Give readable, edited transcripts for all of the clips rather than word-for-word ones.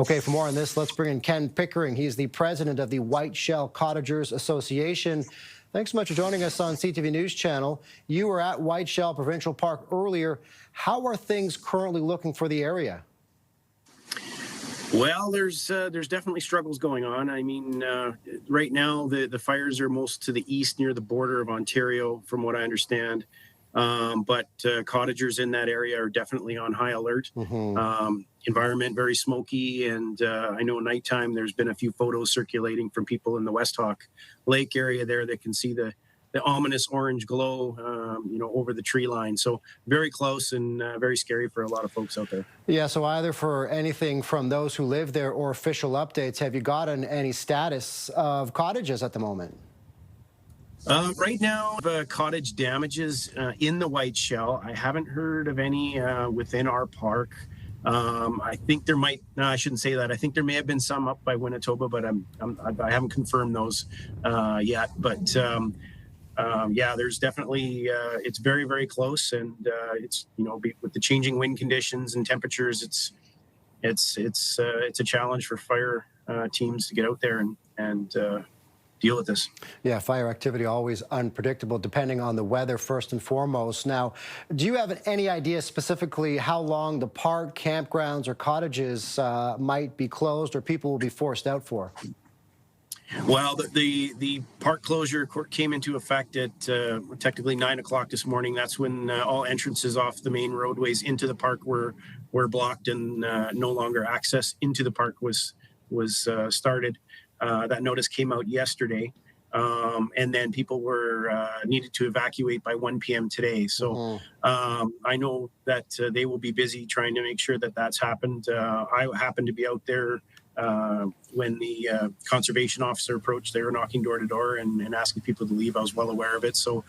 Okay, for more on this, let's bring in Ken Pickering. He's the president of the Whiteshell Cottagers Association. Thanks so much for joining us on CTV News Channel. You were at Whiteshell Provincial Park earlier. How are things currently looking for the area? Well, there's definitely struggles going on. I mean, right now the fires are most to the east near the border of Ontario, from what I understand. But cottagers in that area are definitely on high alert. Environment very smoky, and I know nighttime there's been a few photos circulating from people in the West Hawk Lake area there that can see the ominous orange glow, over the tree line. So very close and very scary for a lot of folks out there. Yeah, so either for anything from those who live there or official updates, have you gotten any status of cottages at the moment? Right now, cottage damages in the Whiteshell. I haven't heard of any within our park. I think there might. No, I shouldn't say that. I think there may have been some up by Winnetoba, but I haven't confirmed those yet. But yeah, there's definitely. It's very, very close, and it's with the changing wind conditions and temperatures, it's a challenge for fire teams to get out there and deal with this. Yeah, fire activity always unpredictable depending on the weather first and foremost. Now, do you have any idea specifically how long the park, campgrounds, or cottages might be closed or people will be forced out for? Well, the park closure came into effect at technically 9 o'clock this morning. That's when all entrances off the main roadways into the park were blocked, and no longer access into the park was started. That notice came out yesterday, and then people were needed to evacuate by 1 p.m. today. So I know that they will be busy trying to make sure that that's happened. I happened to be out there when the conservation officer approached. They were knocking door to door and asking people to leave. I was well aware of it. So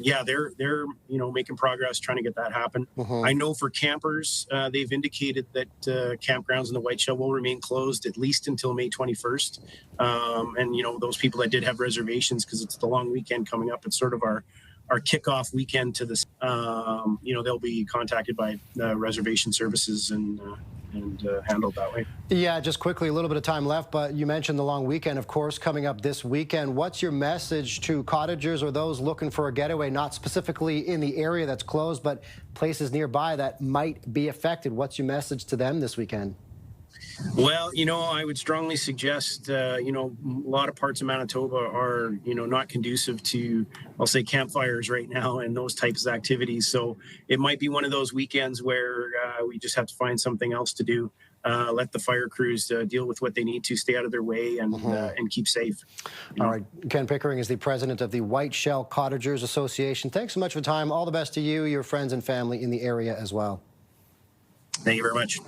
yeah, they're making progress trying to get that happen. I know for campers, they've indicated that campgrounds in the Whiteshell will remain closed at least until May 21st. And those people that did have reservations, because it's the long weekend coming up, it's sort of our kickoff weekend to this. They'll be contacted by reservation services and handled that way. Yeah, just quickly, a little bit of time left, but you mentioned the long weekend, of course, coming up this weekend. What's your message to cottagers or those looking for a getaway, not specifically in the area that's closed, but places nearby that might be affected? What's your message to them this weekend? Well, I would strongly suggest, a lot of parts of Manitoba are, not conducive to, I'll say, campfires right now and those types of activities. So it might be one of those weekends where we just have to find something else to do. Let the fire crews deal with what they need to, stay out of their way, and keep safe. All right. Ken Pickering is the president of the Whiteshell Cottagers Association. Thanks so much for the time. All the best to you, your friends and family in the area as well. Thank you very much.